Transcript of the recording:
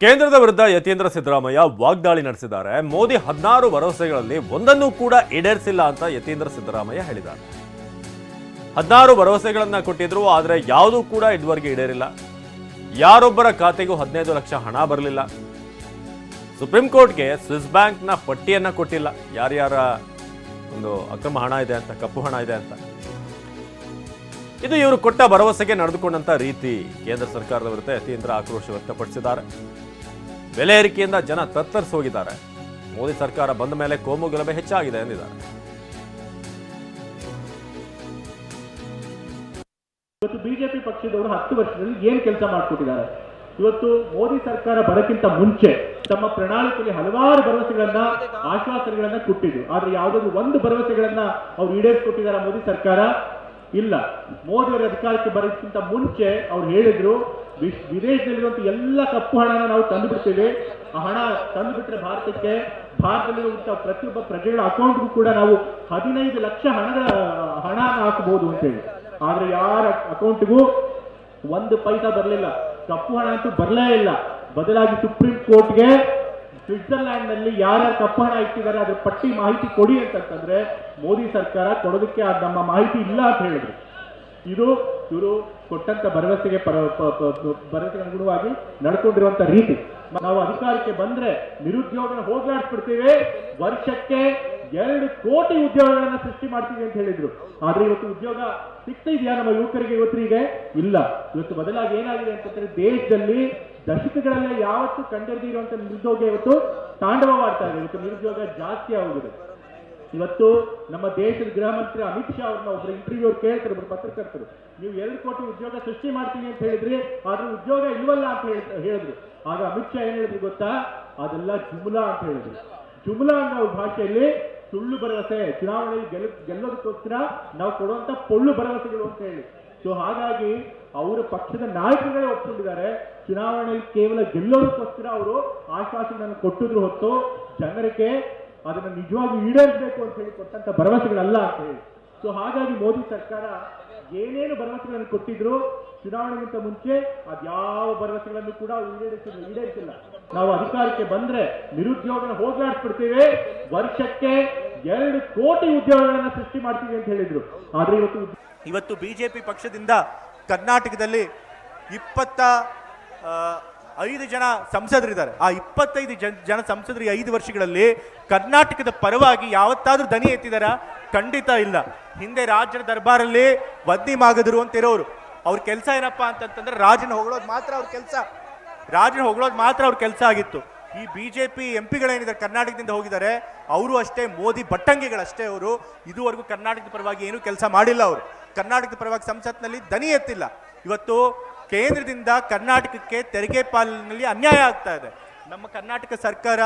ಕೇಂದ್ರದ ವಿರುದ್ಧ ಯತೀಂದ್ರ ಸಿದ್ದರಾಮಯ್ಯ ವಾಗ್ದಾಳಿ ನಡೆಸಿದ್ದಾರೆ. ಮೋದಿ 16 ಭರವಸೆಗಳಲ್ಲಿ ಒಂದನ್ನೂ ಕೂಡ ಈಡೇರಿಸಿಲ್ಲ ಅಂತ ಯತೀಂದ್ರ ಸಿದ್ದರಾಮಯ್ಯ ಹೇಳಿದ್ದಾರೆ. 16 ಭರವಸೆಗಳನ್ನ ಕೊಟ್ಟಿದ್ರು, ಆದರೆ ಯಾವುದೂ ಕೂಡ ಇದುವರೆಗೆ ಈಡೇರಿಲ್ಲ. ಯಾರೊಬ್ಬರ ಖಾತೆಗೂ 15 ಲಕ್ಷ ಹಣ ಬರಲಿಲ್ಲ. ಸುಪ್ರೀಂ ಕೋರ್ಟ್ಗೆ ಸ್ವಿಸ್ ಬ್ಯಾಂಕ್ನ ಪಟ್ಟಿಯನ್ನ ಕೊಟ್ಟಿಲ್ಲ, ಯಾರ್ಯಾರ ಒಂದು ಅಕ್ರಮ ಹಣ ಇದೆ ಅಂತ, ಕಪ್ಪು ಹಣ ಇದೆ ಅಂತ. ಇದು ಇವರು ಕೊಟ್ಟ ಭರವಸೆಗೆ ನಡೆದುಕೊಂಡಂತ ರೀತಿ. ಕೇಂದ್ರ ಸರ್ಕಾರದ ವಿರುದ್ಧ ಯತೀಂದ್ರ ಆಕ್ರೋಶ ವ್ಯಕ್ತಪಡಿಸಿದ್ದಾರೆ. ಬೆಲೆ ಏರಿಕೆಯಿಂದ ಜನ ತತ್ತರಿಸಿ ಹೋಗಿದ್ದಾರೆ. ಮೋದಿ ಸರ್ಕಾರ ಬಂದ ಮೇಲೆ ಕೋಮು ಗಲಭೆ ಹೆಚ್ಚಾಗಿದೆ ಎಂದಿದ್ದಾರೆ. ಇವತ್ತು ಬಿಜೆಪಿ ಪಕ್ಷದವರು 10 ವರ್ಷದಲ್ಲಿ ಏನ್ ಕೆಲಸ ಮಾಡಿಕೊಟ್ಟಿದ್ದಾರೆ? ಇವತ್ತು ಮೋದಿ ಸರ್ಕಾರ ಬರೋಕ್ಕಿಂತ ಮುಂಚೆ ತಮ್ಮ ಪ್ರಣಾಳಿಕೆಯಲ್ಲಿ ಹಲವಾರು ಭರವಸೆಗಳನ್ನ, ಆಶ್ವಾಸನೆಗಳನ್ನ ಕೊಟ್ಟಿದ್ರು. ಆದ್ರೆ ಯಾವುದಾದ್ರು ಒಂದು ಭರವಸೆಗಳನ್ನ ಅವ್ರು ಈಡೇರಿಸಿಕೊಟ್ಟಿದ್ದಾರೆ ಮೋದಿ ಸರ್ಕಾರ? ಇಲ್ಲ. ಮೋದಿ ಅವರ ಅಧಿಕಾರಕ್ಕೆ ಬರೋದಕ್ಕಿಂತ ಮುಂಚೆ ಅವ್ರು ಹೇಳಿದ್ರು, ವಿದೇಶದಲ್ಲಿರುವಂತ ಎಲ್ಲ ಕಪ್ಪು ಹಣನ ನಾವು ತಂದು ಬಿಡ್ತೇವೆ. ಆ ಹಣ ತಂದು ಬಿಟ್ರೆ ಭಾರತದಲ್ಲಿರುವಂತಹ ಪ್ರತಿಯೊಬ್ಬ ಪ್ರಜೆಗಳ ಅಕೌಂಟ್ಗೂ ಕೂಡ ನಾವು 15 ಲಕ್ಷ ಹಣ ಹಾಕಬಹುದು ಅಂತೇಳಿ. ಆದ್ರೆ ಯಾರ ಅಕೌಂಟ್ಗೂ 1 ಪೈಸಾ ಬರಲಿಲ್ಲ. ಕಪ್ಪು ಹಣ ಅಂತೂ ಬರಲೇ ಇಲ್ಲ. ಬದಲಾಗಿ ಸುಪ್ರೀಂ ಕೋರ್ಟ್ಗೆ ಸ್ವಿಟ್ಜರ್ಲ್ಯಾಂಡ್ ನಲ್ಲಿ ಯಾರ್ಯಾರು ಕಪ್ಪು ಹಣ ಇಟ್ಟಿದ್ದಾರೆ ಅದ್ರ ಪಟ್ಟಿ ಮಾಹಿತಿ ಕೊಡಿ ಅಂತಂದ್ರೆ ಮೋದಿ ಸರ್ಕಾರ ಕೊಡೋದಕ್ಕೆ ನಮ್ಮ ಮಾಹಿತಿ ಇಲ್ಲ ಅಂತ ಹೇಳಿದ್ರು. ಇದು ಇವರು ಕೊಟ್ಟಂತ ಭರವಸೆಗೆ ಅನುಗುಣವಾಗಿ ನಡ್ಕೊಂಡಿರುವಂತ ರೀತಿ. ನಾವು ಅಧಿಕಾರಕ್ಕೆ ಬಂದ್ರೆ ನಿರುದ್ಯೋಗನ ಹೋಗ್ಲಾಡಿಸ್ಬಿಡ್ತೇವೆ, ವರ್ಷಕ್ಕೆ 2 ಕೋಟಿ ಉದ್ಯೋಗಗಳನ್ನ ಸೃಷ್ಟಿ ಮಾಡ್ತೀವಿ ಅಂತ ಹೇಳಿದ್ರು. ಆದ್ರೆ ಇವತ್ತು ಉದ್ಯೋಗ ಸಿಗ್ತಾ ಇದೆಯಾ ನಮ್ಮ ಯುವಕರಿಗೆ? ಇವತ್ತಿಗೆ ಇಲ್ಲ. ಇವತ್ತು ಬದಲಾಗಿ ಏನಾಗಿದೆ ಅಂತಂದ್ರೆ, ದೇಶದಲ್ಲಿ ದಶಕಗಳಲ್ಲೇ ಯಾವತ್ತೂ ಕಂಡಿರದಿರುವಂತ ನಿರುದ್ಯೋಗ ಇವತ್ತು ತಾಂಡವವಾಡ್ತಾ ಇದೆ. ಇವತ್ತು ನಿರುದ್ಯೋಗ ಜಾಸ್ತಿ ಆಗಿದೆ. ಇವತ್ತು ನಮ್ಮ ದೇಶದ ಗೃಹ ಮಂತ್ರಿ ಅಮಿತ್ ಶಾ ಅವ್ರನ್ನ ಒಬ್ರು ಇಂಟರ್ವ್ಯೂ ಅವ್ರು ಕೇಳ್ತಾರೆ, ಒಬ್ರು ಪತ್ರಕರ್ತರು, ನೀವು 2 ಕೋಟಿ ಉದ್ಯೋಗ ಸೃಷ್ಟಿ ಮಾಡ್ತೀನಿ ಅಂತ ಹೇಳಿದ್ರಿ, ಆದ್ರೆ ಉದ್ಯೋಗ ಇಲ್ವಲ್ಲ ಅಂತ ಹೇಳಿದ್ರು. ಆಗ ಅಮಿತ್ ಶಾ ಏನ್ ಹೇಳಿದ್ರು ಗೊತ್ತಾ? ಅದೆಲ್ಲ ಜುಮ್ಲಾ ಅಂತ ಹೇಳಿದ್ರು. ಜುಮ್ಲಾ ಅನ್ನೋ ಭಾಷೆಯಲ್ಲಿ ಸುಳ್ಳು ಭರವಸೆ, ಚುನಾವಣೆಯಲ್ಲಿ ಗೆಲ್ಲೋದಕ್ಕೋಸ್ಕರ ನಾವು ಕೊಡುವಂತ ಪೊಳ್ಳು ಭರವಸೆಗಳು ಅಂತ ಹೇಳಿ. ಸೊ ಹಾಗಾಗಿ ಅವರ ಪಕ್ಷದ ನಾಯಕರುಗಳೇ ಒಪ್ಕೊಂಡಿದ್ದಾರೆ, ಚುನಾವಣೆಯಲ್ಲಿ ಕೇವಲ ಗೆಲ್ಲೋದಕ್ಕೋಸ್ಕರ ಅವರು ಆಶ್ವಾಸನೆಯನ್ನು ಕೊಟ್ಟಿದ್ರು ಹೊತ್ತು ಜನರಿಗೆ ಅದನ್ನು ನಿಜವಾಗಿ ಈಡೇರಿಸಬೇಕು ಅಂತ ಹೇಳಿ ಕೊಟ್ಟಂತ ಭರವಸೆಗಳಲ್ಲ ಅಂತ ಹೇಳಿ. ಸೊ ಹಾಗಾಗಿ ಮೋದಿ ಸರ್ಕಾರ ಏನೇನು ಭರವಸೆಗಳನ್ನು ಕೊಟ್ಟಿದ್ರು ಚುನಾವಣೆಗಿಂತ ಮುಂಚೆ, ಅದ್ಯಾವ ಭರವಸೆಗಳನ್ನು ಕೂಡ ಈಡೇರಿಸಿಲ್ಲ. ನಾವು ಅಧಿಕಾರಕ್ಕೆ ಬಂದ್ರೆ ನಿರುದ್ಯೋಗನ ಹೋಗ್ಲಾಡಿಸ್ಬಿಡ್ತೇವೆ, ವರ್ಷಕ್ಕೆ 2 ಕೋಟಿ ಉದ್ಯೋಗಗಳನ್ನ ಸೃಷ್ಟಿ ಮಾಡ್ತೀವಿ ಅಂತ ಹೇಳಿದ್ರು. ಆದ್ರೆ ಇವತ್ತು ಬಿಜೆಪಿ ಪಕ್ಷದಿಂದ ಕರ್ನಾಟಕದಲ್ಲಿ 25 ಜನ ಸಂಸದರಿದ್ದಾರೆ. ಆ 25 ಜನ ಸಂಸದರು 5 ವರ್ಷಗಳಲ್ಲಿ ಕರ್ನಾಟಕದ ಪರವಾಗಿ ಯಾವತ್ತಾದ್ರೂ ದನಿ ಎತ್ತಿದಾರ? ಖಂಡಿತ ಇಲ್ಲ. ಹಿಂದೆ ರಾಜ್ಯದ ದರ್ಬಾರಲ್ಲಿ ವದ್ನಿ ಮಾಗದರು ಅಂತ ಇರೋರು, ಅವ್ರ ಕೆಲಸ ಏನಪ್ಪಾ ಅಂತಂದ್ರೆ ರಾಜನ ಹೊಗಳೋದು ಮಾತ್ರ ಅವ್ರ ಕೆಲಸ ಆಗಿತ್ತು. ಈ ಬಿಜೆಪಿ ಎಂಪಿಗಳೇನಿದ್ದಾರೆ ಕರ್ನಾಟಕದಿಂದ ಹೋಗಿದ್ದಾರೆ, ಅವರು ಅಷ್ಟೇ ಮೋದಿ ಬಟ್ಟಂಗಿಗಳಷ್ಟೇ. ಅವರು ಇದುವರೆಗೂ ಕರ್ನಾಟಕದ ಪರವಾಗಿ ಏನೂ ಕೆಲಸ ಮಾಡಿಲ್ಲ. ಅವರು ಕರ್ನಾಟಕದ ಪರವಾಗಿ ಸಂಸತ್ನಲ್ಲಿ ದನಿ ಎತ್ತಿಲ್ಲ. ಇವತ್ತು ಕೇಂದ್ರದಿಂದ ಕರ್ನಾಟಕಕ್ಕೆ ತೆರಿಗೆ ಪಾಲಿನಲ್ಲಿ ಅನ್ಯಾಯ ಆಗ್ತಾ ಇದೆ. ನಮ್ಮ ಕರ್ನಾಟಕ ಸರ್ಕಾರ